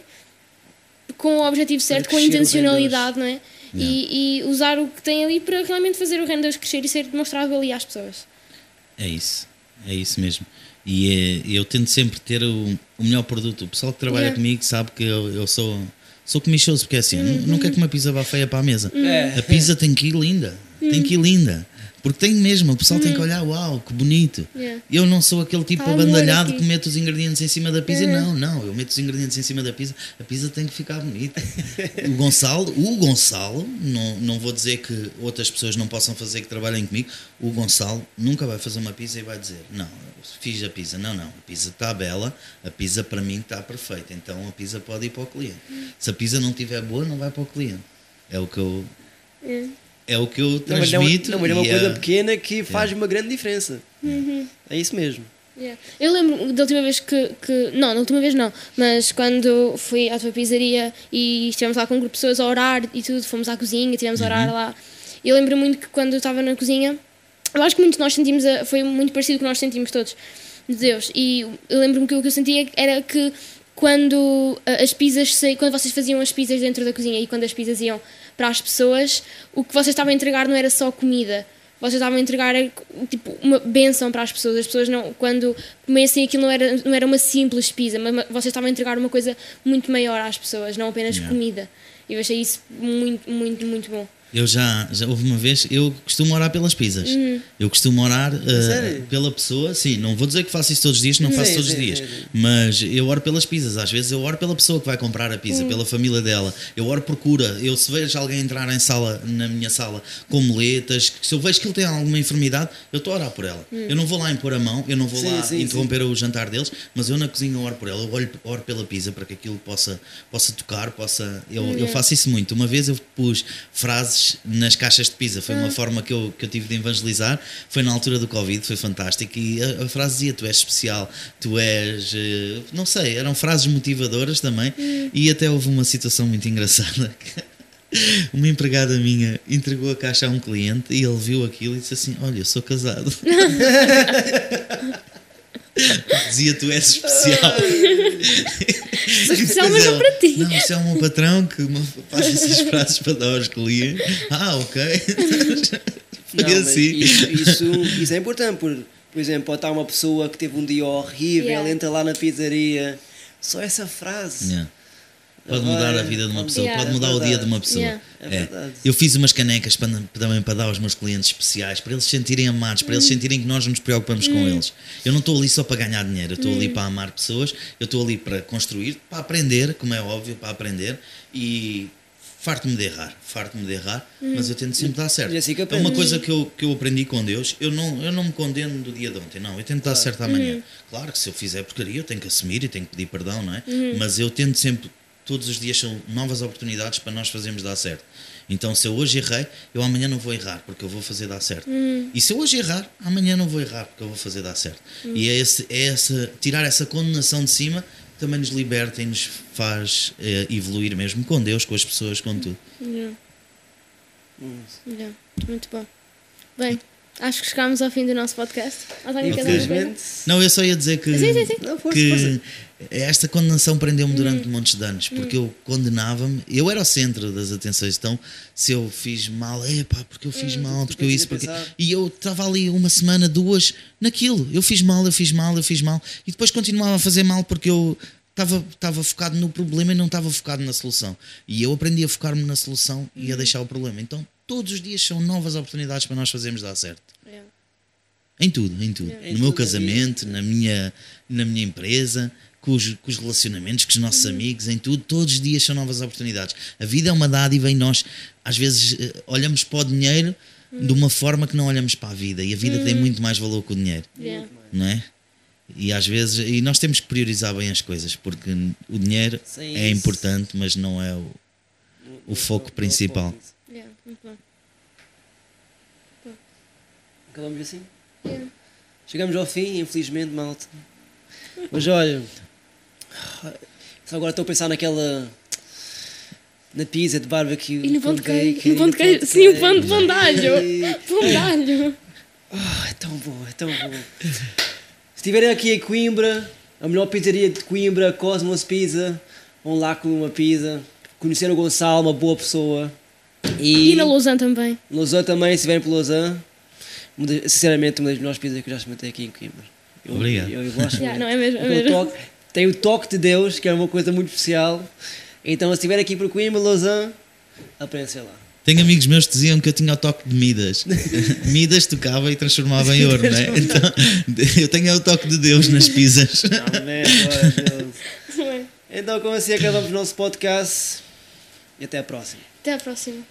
com o objetivo certo, com a intencionalidade, não é? E usar o que têm ali para realmente fazer o reino de Deus crescer e ser demonstrado ali às pessoas. É isso mesmo. E eu tento sempre ter o melhor produto. O pessoal que trabalha comigo sabe que eu sou comichoso, porque é assim, não quero que uma pizza vá feia para a mesa. A pizza tem que ir linda, porque tem mesmo, o pessoal tem que olhar, uau, que bonito. Eu não sou aquele tipo abandalhado que mete os ingredientes em cima da pizza. Não, eu meto os ingredientes em cima da pizza. A pizza tem que ficar bonita. O Gonçalo, não vou dizer que outras pessoas não possam fazer que trabalhem comigo. O Gonçalo nunca vai fazer uma pizza e vai dizer, não, fiz a pizza. Não, a pizza está bela, a pizza para mim está perfeita. Então a pizza pode ir para o cliente. Se a pizza não estiver boa, não vai para o cliente. É o que eu transmito. Mas é uma coisa pequena que faz uma grande diferença. É isso mesmo. Eu lembro da última vez não, na última vez não, mas quando fui à tua pizzaria e estivemos lá com um grupo de pessoas a orar e tudo, fomos à cozinha e estivemos a orar lá. Eu lembro muito que quando eu estava na cozinha, eu acho que muito nós sentimos, foi muito parecido com o que nós sentimos todos de Deus. E eu lembro-me que o que eu sentia era que quando quando vocês faziam as pizzas dentro da cozinha e quando as pizzas iam para as pessoas, o que vocês estavam a entregar não era só comida, vocês estavam a entregar tipo uma bênção para as pessoas. As pessoas não, quando comessem aquilo, não era uma simples pizza, mas vocês estavam a entregar uma coisa muito maior às pessoas, não apenas comida. E eu achei isso muito, muito, muito bom. Eu já houve uma vez, eu costumo orar pelas pizzas. Eu costumo orar pela pessoa. Sim, não vou dizer que faço isso todos os dias, não faço todos os dias. Mas eu oro pelas pizzas. Às vezes eu oro pela pessoa que vai comprar a pizza, pela família dela. Eu oro por cura. Eu, se vejo alguém entrar na minha sala com moletas, se eu vejo que ele tem alguma enfermidade, eu estou a orar por ela. Eu não vou lá impor a mão, eu não vou lá interromper o jantar deles, mas eu na cozinha oro por ela. Eu oro pela pizza para que aquilo possa tocar, eu faço isso muito. Uma vez eu pus frases nas caixas de pizza, foi uma forma que eu tive de evangelizar. Foi na altura do Covid, foi fantástico. E a frase dizia: tu és especial, tu és, não sei, eram frases motivadoras também. E até houve uma situação muito engraçada. Uma empregada minha entregou a caixa a um cliente e ele viu aquilo e disse assim: olha, eu sou casado. Dizia: tu és especial. Sou especial, mas não para ti. Não, isso é um patrão que faz essas frases para dar aos clientes. Ok. Foi assim. Isso é importante. Por exemplo, pode estar uma pessoa que teve um dia horrível, entra lá na pizzaria, só essa frase pode mudar a vida de uma pessoa, Yeah. pode mudar o dia de uma pessoa. Yeah. É verdade. Eu fiz umas canecas também para dar aos meus clientes especiais, para eles se sentirem amados, para eles sentirem que nós nos preocupamos com eles. Eu não estou ali só para ganhar dinheiro, eu estou ali para amar pessoas, eu estou ali para construir, para aprender, como é óbvio, para aprender, e farto-me de errar, mas eu tento sempre dar certo. E assim que É uma aprendes. coisa que eu aprendi com Deus, eu não me condeno do dia de ontem, não, eu tento dar certo amanhã. Claro que se eu fizer porcaria eu tenho que assumir e tenho que pedir perdão, não é? Mas eu tento sempre, todos os dias são novas oportunidades para nós fazermos dar certo. Então se eu hoje errei, eu amanhã não vou errar, porque eu vou fazer dar certo. E se eu hoje errar, amanhã não vou errar, porque eu vou fazer dar certo. E tirar essa condenação de cima também nos liberta e nos faz evoluir mesmo com Deus, com as pessoas, com tudo. Yeah. Yeah. Muito bom. Bem, acho que chegámos ao fim do nosso podcast. Alguém quer dizer alguma coisa? Infelizmente. Não, eu só ia dizer que, Sim. Não, força, que força. esta condenação prendeu-me durante montes de anos, porque eu condenava-me, eu era o centro das atenções, então se eu fiz mal, porque eu fiz mal, porque eu isso, porque... E eu estava ali uma semana, duas, naquilo, eu fiz mal, e depois continuava a fazer mal porque eu estava focado no problema e não estava focado na solução. E eu aprendi a focar-me na solução e a deixar o problema. Então todos os dias são novas oportunidades para nós fazermos dar certo. Yeah. Em tudo. Em No tudo meu na casamento, na minha empresa, com os relacionamentos, com os nossos amigos, em tudo, todos os dias são novas oportunidades. A vida é uma dádiva e nós, às vezes, olhamos para o dinheiro de uma forma que não olhamos para a vida. E a vida tem muito mais valor que o dinheiro, Yeah. não é? E às vezes, nós temos que priorizar bem as coisas, porque o dinheiro Sem é isso. importante, mas não é o foco principal. Yeah. Muito bom. Acabamos assim? Yeah. Chegamos ao fim, infelizmente, malta. Mas olha, só agora estou a pensar na pizza de barbecue. E no pão de queijo. bacon, No pão de queijo. Sim, o pão de alho. Pão de alho. É tão bom, é tão bom. Se estiverem aqui em Coimbra, a melhor pizzaria de Coimbra, Cosmos Pizza, vão lá comer uma pizza, conhecer o Gonçalo, uma boa pessoa. E na Lausanne também. Lausanne também, se estiverem por Lausanne, sinceramente, uma das melhores pizzas que eu já experimentei aqui em Coimbra. Obrigado. Eu gosto Yeah, muito. não é mesmo? É Aquele mesmo. toque, tem o toque de Deus, que é uma coisa muito especial. Então, se estiver aqui por Coimbra, Lausanne, aprendem lá. Tenho amigos meus que diziam que eu tinha o toque de Midas. Midas tocava e transformava em ouro, não é? Então, eu tenho o toque de Deus nas pizzas. Amém, glória a Deus. Bem, Então, como assim acabamos o nosso podcast e até a próxima. até à próxima.